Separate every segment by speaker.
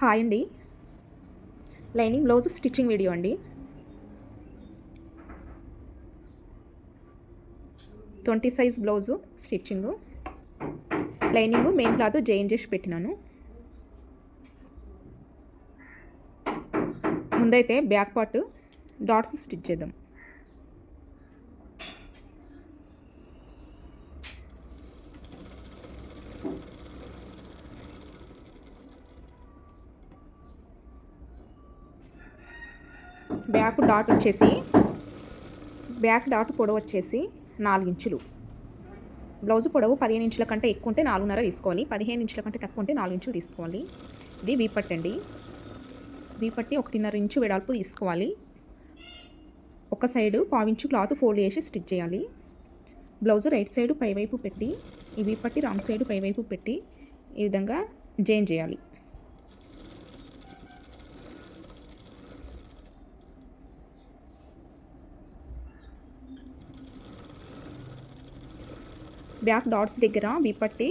Speaker 1: Hi అండి. Lining blouse stitching video అండి. 20 size blouse stitching. Lining main cloth join చేసి పెట్టినాను. ముందైతే బ్యాక్ పార్ట్ డాట్స్ స్టిచ్ చేద్దాం. బ్యాక్ డాట్ పొడవు వచ్చేసి 4 ఇంచులు. బ్లౌజ్ పొడవు 15 ఇంచుల కంటే ఎక్కువ ఉంటే 4.5 తీసుకోవాలి. 15 ఇంచుల కంటే తక్కువ ఉంటే 4 ఇంచులు తీసుకోవాలి. ఇది వీపట్టి అండి. వీపట్టి 1.5 ఇంచు వెడల్పు తీసుకోవాలి. ఒక సైడు 1/4 ఇంచు క్లాత్ ఫోల్డ్ చేసి స్టిచ్ చేయాలి. బ్లౌజ్ రైట్ సైడ్ పైవైపు పెట్టి ఈ వీపట్టి రాంగ్ సైడ్ పైవైపు పెట్టి ఈ విధంగా జాయిన్ చేయాలి. బ్యాక్ డాట్స్ దగ్గర వీపట్టి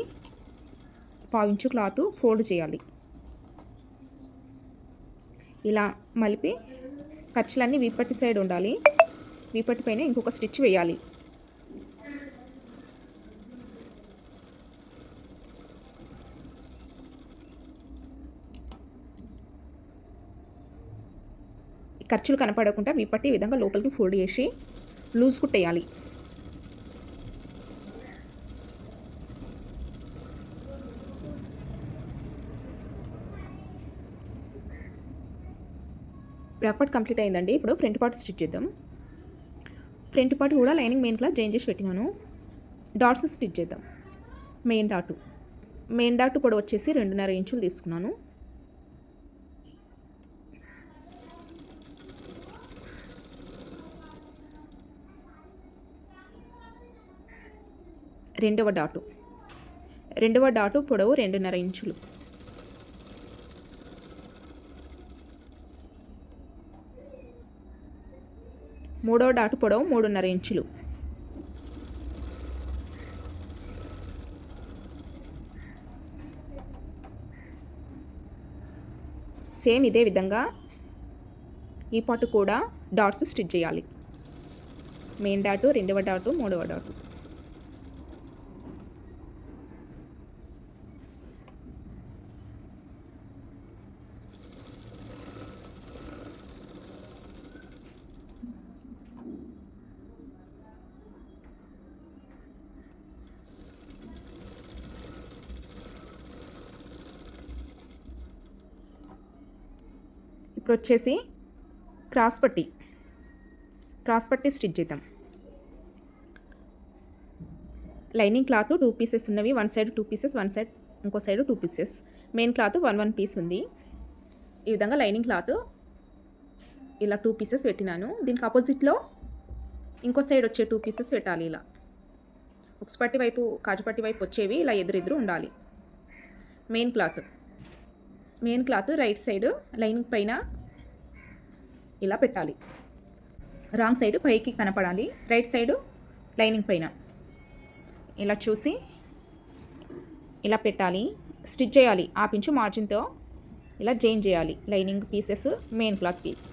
Speaker 1: 1/4 ఇంచు క్లాత్ ఫోల్డ్ చేయాలి. ఇలా మలిపి ఖర్చులన్నీ వీపట్టి సైడ్ ఉండాలి. వీపట్టి పైన ఇంకొక స్టిచ్ వేయాలి. ఖర్చులు కనపడకుండా వీపట్టి ఈ విధంగా లోపలికి ఫోల్డ్ చేసి లూజ్ కుట్టేయాలి. బ్యాక్ పార్ట్ కంప్లీట్ అయిందండి. ఇప్పుడు ఫ్రంట్ పార్ట్ స్టిచ్ చేద్దాం. ఫ్రంట్ పార్ట్ కూడా లైనింగ్ మెయిన్ క్లాత్ జాయిన్ చేసి పెట్టినాను. డాట్స్ స్టిచ్ చేద్దాం. మెయిన్ డాట్ పొడవు వచ్చేసి 2.5 ఇంచులు తీసుకున్నాను. రెండవ డాటు పొడవు 2.5 ఇంచులు. మూడవ డాటు పొడవు 3.5 ఇంచులు. సేమ్ ఇదే విధంగా ఈ పార్ట్ కూడా డాట్స్ స్టిచ్ చేయాలి. మెయిన్ డాటు, రెండవ డాటు, మూడవ డాటు. ఇప్పుడు వచ్చేసి క్రాస్ పట్టి స్టిచ్ చేద్దాం. లైనింగ్ క్లాత్ 2 పీసెస్ ఉన్నవి. One side 2 pieces, one side ఇంకో side 2 pieces. Main cloth 1 piece ఉంది. ఈ విధంగా లైనింగ్ క్లాత్ ఇలా 2 పీసెస్ పెట్టినాను. దీనికి ఆపోజిట్లో ఇంకో సైడ్ వచ్చే 2 పీసెస్ పెట్టాలి. ఇలా ఉక్స్పట్టి వైపు, కాజుపట్టి వైపు వచ్చేవి ఇలా ఎదురెదురు ఉండాలి. Main cloth right side lining పైన ఇలా పెట్టాలి. రాంగ్ సైడ్ పైకి కనపడాలి. రైట్ సైడ్ లైనింగ్ పైన ఇలా చూసి ఇలా పెట్టాలి. స్టిచ్ చేయాలి. 1/2 ఇంచు మార్జిన్తో ఇలా జాయిన్ చేయాలి. Lining pieces, main cloth piece.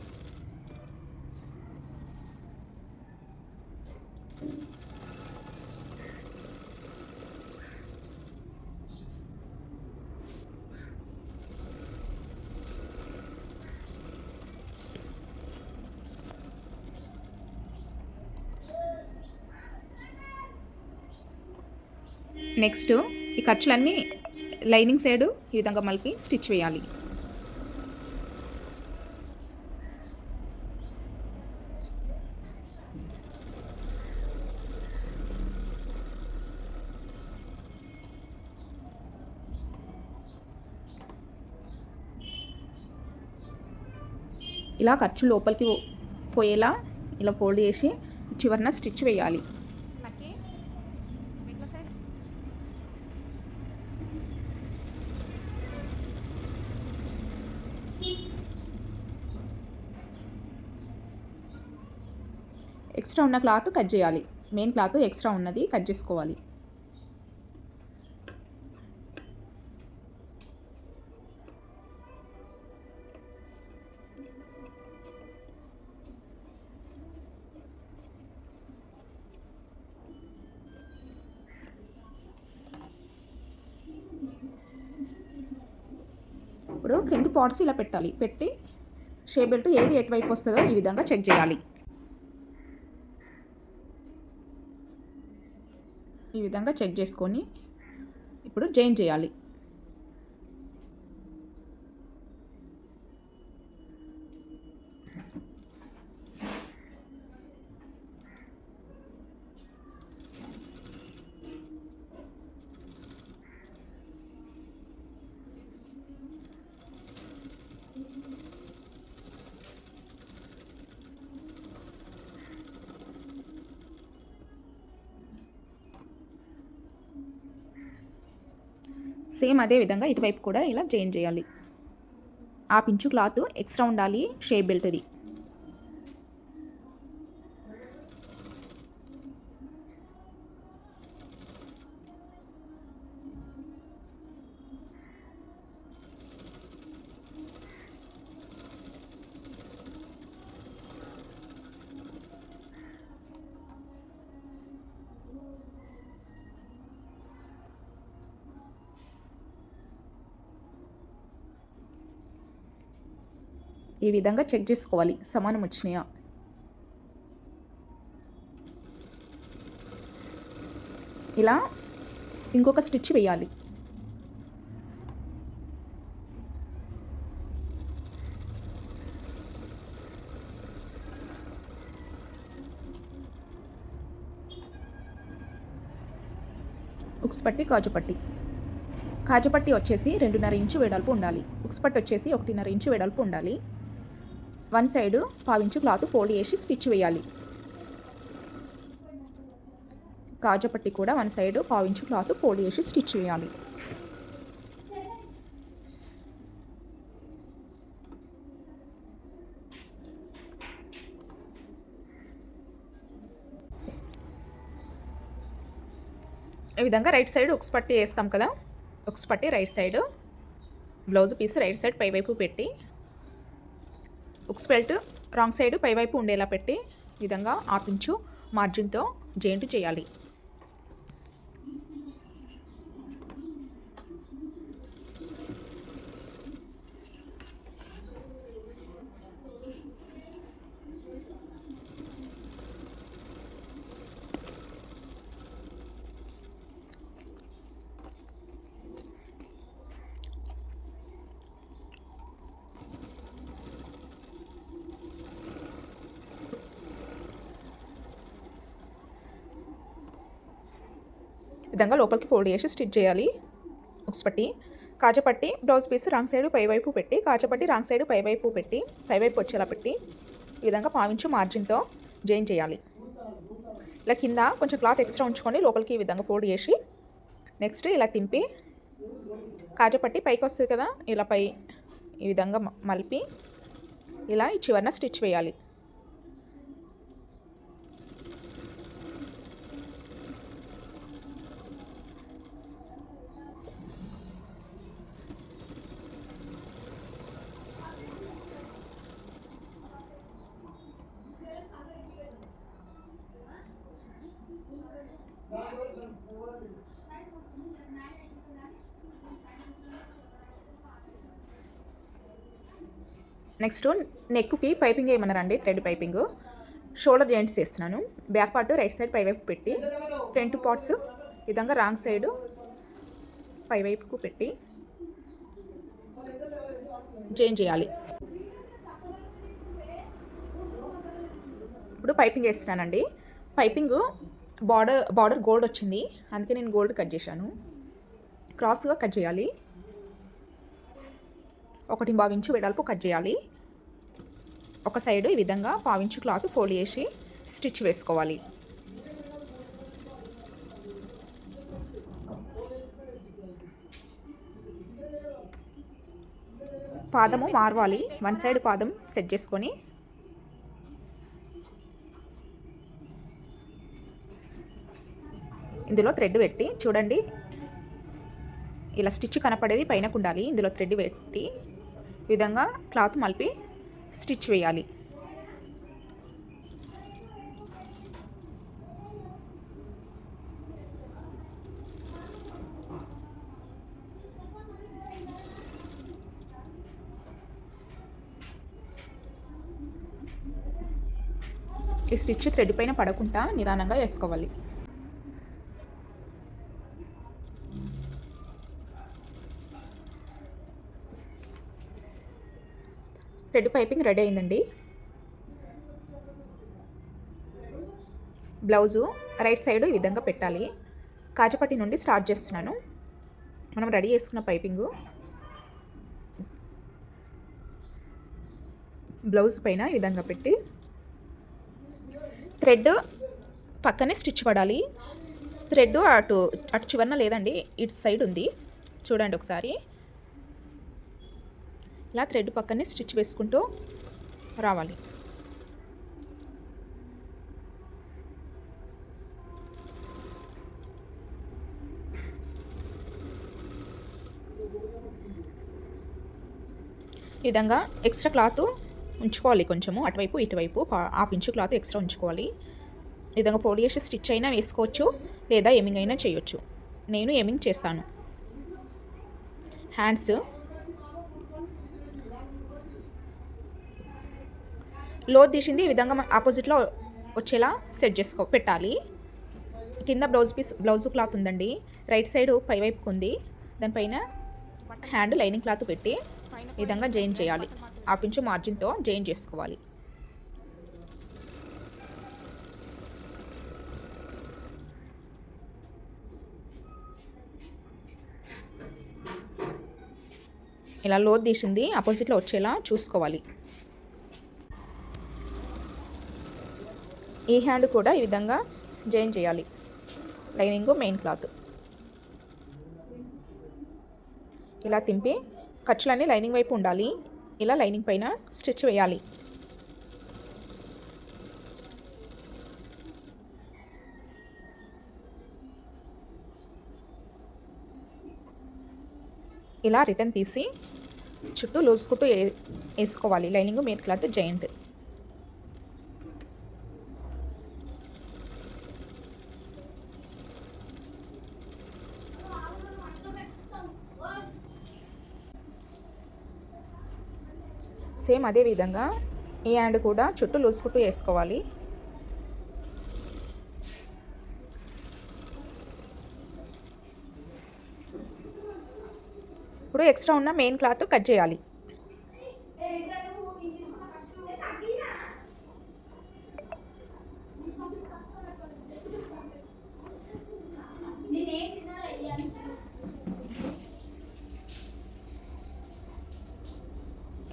Speaker 1: Next ఈ ఖర్చులన్నీ లైనింగ్ సైడ్ ఈ విధంగా మలిపి స్టిచ్ వేయాలి. ఇలా ఖర్చు లోపలికి పోయేలా ఇలా ఫోల్డ్ చేసి చివరన స్టిచ్ వేయాలి. ఎక్స్ట్రా ఉన్న క్లాత్ కట్ చేయాలి. మెయిన్ క్లాత్ ఎక్స్ట్రా ఉన్నది కట్ చేసుకోవాలి. ఇప్పుడు ఫ్రంట్ పార్ట్స్ ఇలా పెట్టాలి. పెట్టి షే బెల్ట్ ఏది ఎటువైపు వస్తుందో ఈ విధంగా చెక్ చేయాలి. ఈ విధంగా చెక్ చేసుకొని ఇప్పుడు జాయిన్ చేయాలి. సేమ్ అదే విధంగా ఇటువైపు కూడా ఇలా జాయిన్ చేయాలి. ఆ పించు క్లాత్ ఎక్స్ట్రా ఉండాలి షే బెల్ట్ది. ఈ విధంగా చెక్ చేసుకోవాలి సమానం వచ్చినాయా. ఇలా ఇంకొక స్టిచ్ వేయాలి. ఉక్స్ పట్టి కాజుపట్టి. కాజుపట్టి వచ్చేసి 2.5 ఇంచు వెడల్పు ఉండాలి. ఉక్స్ పట్టి వచ్చేసి 1.5 ఇంచు వెడల్పు ఉండాలి. One side 1/4 inch cloth fold చేసి స్టిచ్ వేయాలి. కాజుపట్టి కూడా one side 1/4 inch cloth fold చేసి స్టిచ్ వేయాలి. ఈ విధంగా రైట్ సైడ్ ఉక్స్ పట్టి వేస్తాం కదా, ఉక్స్ పట్టి right side, blouse piece right side పైవైపు పెట్టి ఉక్స్ బెల్ట్ రాంగ్ సైడ్ పైవైపు ఉండేలా పెట్టి ఈ విధంగా 1/2 ఇంచు మార్జిన్తో జాయింట్ చేయాలి. విధంగా లోపలికి ఫోల్డ్ చేసి స్టిచ్ చేయాలి. ఉక్స్ పట్టి కాజపట్టి బ్లౌజ్ పీస్ రాంగ్ సైడ్ పైవైపు పెట్టి కాజపట్టి రాంగ్ సైడ్ పైవైపు పెట్టి పైవైపు వచ్చేలా పెట్టి ఈ విధంగా 1/4 ఇంచు మార్జిన్తో జాయిన్ చేయాలి. ఇలా కింద కొంచెం క్లాత్ ఎక్స్ట్రా ఉంచుకొని లోపలికి ఈ విధంగా ఫోల్డ్ చేసి నెక్స్ట్ ఇలా తింపి కాజపట్టి పైకి వస్తుంది కదా, ఇలా పై ఈ విధంగా మలిపి ఇలా ఈ చివరన స్టిచ్ వేయాలి. నెక్స్ట్ నెక్కి పైపింగ్ వేయమన్నారండి, థ్రెడ్ పైపింగ్. షోల్డర్ జాయింట్స్ చేస్తున్నాను. బ్యాక్ పార్ట్ రైట్ సైడ్ పైవైపు పెట్టి ఫ్రంట్ పార్ట్స్ విధంగా రాంగ్ సైడ్ పైవైపుకు పెట్టి జాయిన్ చేయాలి. ఇప్పుడు పైపింగ్ వేస్తున్నానండి. పైపింగ్ బార్డర్ గోల్డ్ వచ్చింది, అందుకే నేను గోల్డ్ కట్ చేశాను. క్రాస్గా కట్ చేయాలి. 1.5 ఇంచు వెడల్పు కట్ చేయాలి. ఒక సైడు ఈ విధంగా 1/4 ఇంచు క్లాత్ ఫోల్డ్ చేసి స్టిచ్ వేసుకోవాలి. పాదము మార్వాలి. వన్ సైడ్ పాదం సెట్ చేసుకొని ఇందులో థ్రెడ్ పెట్టి చూడండి, ఇలా స్టిచ్ కనపడేది పైనకు ఉండాలి. ఇందులో థ్రెడ్ పెట్టి ఈ విధంగా క్లాత్ మలిపి స్టిచ్ వేయాలి. ఈ స్టిచ్ థ్రెడ్ పైన పడకుండా నిదానంగా వేసుకోవాలి. థ్రెడ్ పైపింగ్ రెడీ అయిందండి. బ్లౌజు రైట్ సైడ్ ఈ విధంగా పెట్టాలి. కాజపట్టి నుండి స్టార్ట్ చేస్తున్నాను. మనం రెడీ చేసుకున్న పైపింగు బ్లౌజ్ పైన ఈ విధంగా పెట్టి థ్రెడ్ పక్కనే స్టిచ్ పడాలి. థ్రెడ్ అటు చివరన లేదండి, ఇటు సైడ్ ఉంది చూడండి ఒకసారి. ఇలా థ్రెడ్ పక్కనే స్టిచ్ వేసుకుంటూ రావాలి. ఈ విధంగా ఎక్స్ట్రా క్లాత్ ఉంచుకోవాలి కొంచెము, అటువైపు ఇటువైపు 1/2 ఇంచు క్లాత్ ఎక్స్ట్రా ఉంచుకోవాలి. ఈ విధంగా ఫోల్డ్ చేసి స్టిచ్ అయినా వేసుకోవచ్చు, లేదా ఎమింగ్ అయినా చేయొచ్చు. నేను ఎమింగ్ చేస్తాను. హ్యాండ్స్ లోతు తీసింది ఈ విధంగా ఆపోజిట్లో వచ్చేలా సెట్ పెట్టాలి. కింద బ్లౌజ్ క్లాత్ ఉందండి, రైట్ సైడ్ పైవైపుకు ఉంది. దానిపైన హ్యాండ్ లైనింగ్ క్లాత్ పెట్టి ఈ విధంగా జాయిన్ చేయాలి. 1/2 ఇంచు మార్జిన్తో జాయిన్ చేసుకోవాలి. ఇలా లోతు తీసింది ఆపోజిట్లో వచ్చేలా చూసుకోవాలి. ఈ హ్యాండ్ కూడా ఈ విధంగా జాయిన్ చేయాలి. లైనింగ్ మెయిన్ క్లాత్ ఇలా తింపి ఖర్చులన్నీ లైనింగ్ వైపు ఉండాలి. ఇలా లైనింగ్ పైన స్టిచ్ వేయాలి. ఇలా రిటర్న్ తీసి చుట్టూ లూజ్ కుట్టు వేసుకోవాలి. Lining main cloth joint. Same అదే విధంగా ఈ హ్యాండ్ కూడా చుట్టూ లూజ్ కుట్టు వేసుకోవాలి. ఇప్పుడు ఎక్స్ట్రా ఉన్న మెయిన్ క్లాత్ కట్ చేయాలి.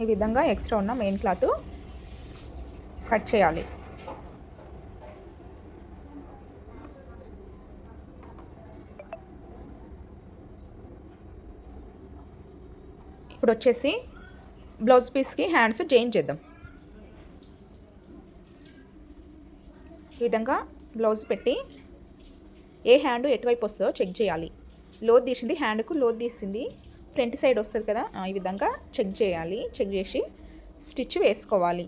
Speaker 1: ఈ విధంగా ఎక్స్ట్రా ఉన్న మెయిన్ క్లాత్ కట్ చేయాలి. ఇప్పుడు వచ్చేసి బ్లౌజ్ పీస్కి హ్యాండ్స్ జాయిన్ చేద్దాం. ఈ విధంగా బ్లౌజ్ పెట్టి ఏ హ్యాండ్ ఎటువైపు వస్తుందో చెక్ చేయాలి. లోతు తీసింది హ్యాండ్కు లోతు తీసింది ఫ్రంట్ సైడ్ వస్తుంది కదా, ఈ విధంగా చెక్ చేయాలి. చెక్ చేసి స్టిచ్ వేసుకోవాలి.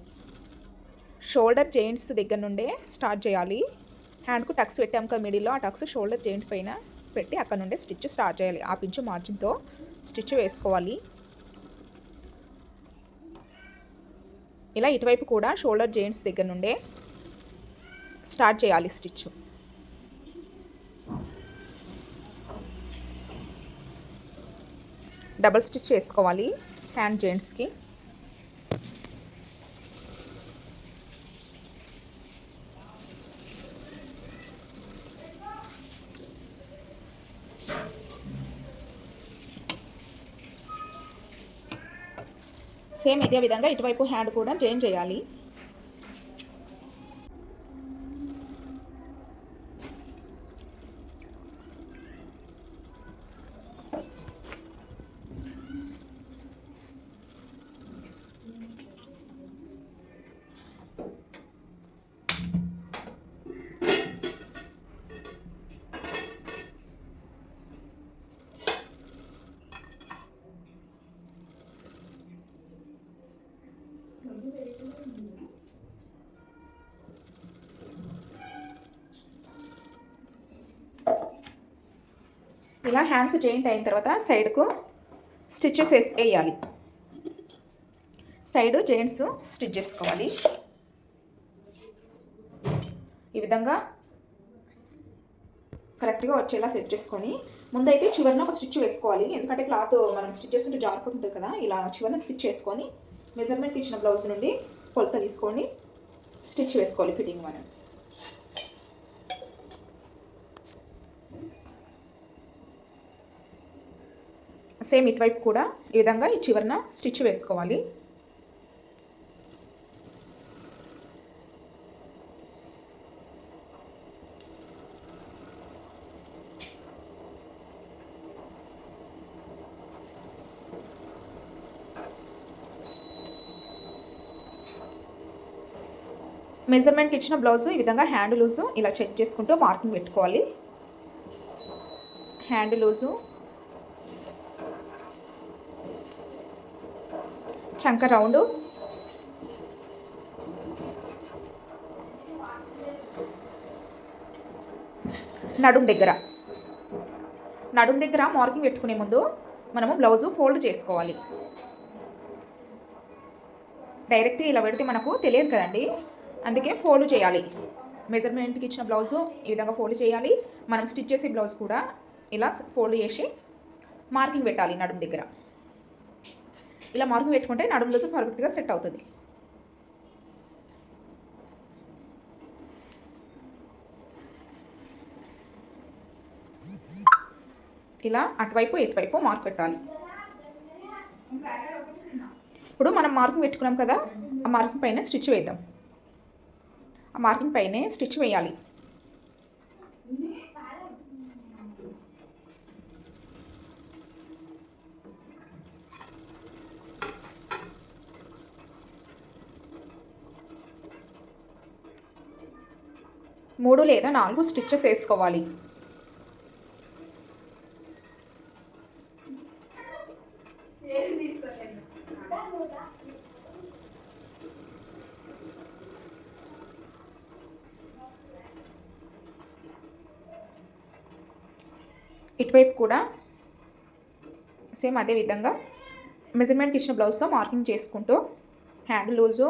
Speaker 1: షోల్డర్ జాయింట్స్ దగ్గర నుండే స్టార్ట్ చేయాలి. హ్యాండ్కు టక్స్ పెట్టాం కదా మిడిల్లో, ఆ టక్స్ షోల్డర్ జాయింట్ పైన పెట్టి అక్కడ నుండే స్టిచ్ స్టార్ట్ చేయాలి. 1/2 ఇంచు మార్జిన్తో స్టిచ్ వేసుకోవాలి. ఇలా ఇటువైపు కూడా షోల్డర్ జాయింట్స్ దగ్గర నుండే స్టార్ట్ చేయాలి స్టిచ్. డబల్ స్టిచ్ వేసుకోవాలి హ్యాండ్ జాయింట్స్కి. సేమ్ ఇదే విధంగా ఇటువైపు హ్యాండ్ కూడా జాయిన్ చేయాలి. ఇలా హ్యాండ్స్ జాయింట్ అయిన తర్వాత సైడ్కు స్టిచెస్ వేయాలి. సైడ్ జాయింట్స్ స్టిచ్ చేసుకోవాలి. ఈ విధంగా కరెక్ట్గా వచ్చేలా సెట్ చేసుకొని ముందైతే చివరిన ఒక స్టిచ్ వేసుకోవాలి. ఎందుకంటే క్లాత్ మనం స్టిచ్ చేస్తుంటే జారిపోతుంటుంది కదా. ఇలా చివరిన స్టిచ్ చేసుకొని మెజర్మెంట్ ఇచ్చిన బ్లౌజ్ నుండి కొలత తీసుకొని స్టిచ్ వేసుకోవాలి ఫిట్టింగ్ మనం. సేమ్ ఇటువైపు కూడా ఈ విధంగా ఈ చివరన స్టిచ్ వేసుకోవాలి. మెజర్మెంట్ ఇచ్చిన బ్లౌజు ఈ విధంగా హ్యాండ్ లూజు ఇలా చెక్ చేసుకుంటూ మార్కింగ్ పెట్టుకోవాలి. హ్యాండ్ లూజు, చంక రౌండ్, నడుం దగ్గర మార్కింగ్ పెట్టుకునే ముందు మనము బ్లౌజు ఫోల్డ్ చేసుకోవాలి. డైరెక్ట్ ఇలా పెడితే మనకు తెలియదు కదండి, అందుకే ఫోల్డ్ చేయాలి. మెజర్మెంట్కి ఇచ్చిన బ్లౌజు ఈ విధంగా ఫోల్డ్ చేయాలి. మనం స్టిచ్ చేసే బ్లౌజ్ కూడా ఇలా ఫోల్డ్ చేసి మార్కింగ్ పెట్టాలి. నడుం దగ్గర ఇలా మార్కింగ్ పెట్టుకుంటే నడుం బ్లౌజ్ పర్ఫెక్ట్గా సెట్ అవుతుంది. ఇలా అటువైపు ఇటువైపు మార్క్ పెట్టాలి. ఇప్పుడు మనం మార్కింగ్ పెట్టుకున్నాం కదా, ఆ మార్కింగ్ పైన స్టిచ్ వేద్దాం. ఆ మార్కింగ్ పైనే స్టిచ్ వేయాలి. మూడు లేదా 4 స్టిచ్చెస్ వేసుకోవాలి. ఇటువైపు కూడా సేమ్ అదే విధంగా మెజర్మెంట్ ఇచ్చిన బ్లౌజ్తో మార్కింగ్ చేసుకుంటూ హ్యాండ్ లూజు,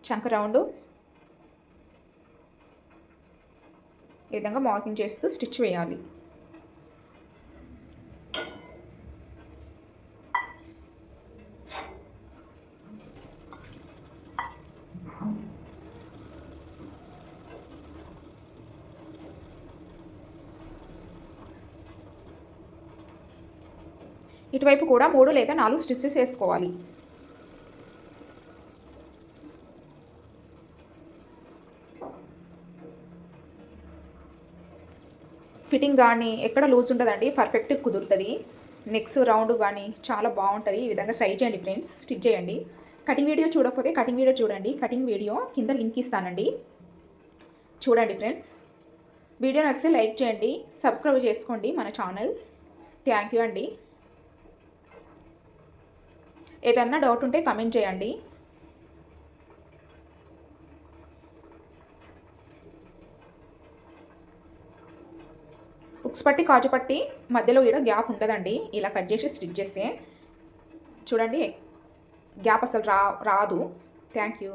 Speaker 1: చంక రౌండ్ ఈ విధంగా మార్కింగ్ చేస్తూ స్టిచ్ వేయాలి. ఇటువైపు కూడా 3 లేదా 4 స్టిచ్చెస్ వేసుకోవాలి. ఫిట్టింగ్ కానీ ఎక్కడ లూజ్ ఉంటుందండి, పర్ఫెక్ట్ కుదురుతుంది. నెక్స్ రౌండ్ కానీ చాలా బాగుంటుంది. ఈ విధంగా ట్రై చేయండి ఫ్రెండ్స్, స్టిచ్ చేయండి. కటింగ్ వీడియో చూడకపోతే కటింగ్ వీడియో చూడండి. కటింగ్ వీడియో కింద లింక్ ఇస్తానండి, చూడండి ఫ్రెండ్స్. వీడియో నచ్చితే లైక్ చేయండి, సబ్స్క్రైబ్ చేసుకోండి మన ఛానల్. థ్యాంక్ యూ అండి. ఏదన్నా డౌట్ ఉంటే కామెంట్ చేయండి. ఉక్స్ పట్టి కాజు పట్టి మధ్యలో ఈడ గ్యాప్ ఉంటుందండి. ఇలా కట్ చేసి స్టిచ్ చేస్తే చూడండి గ్యాప్ అసలు రాదు. Thank you.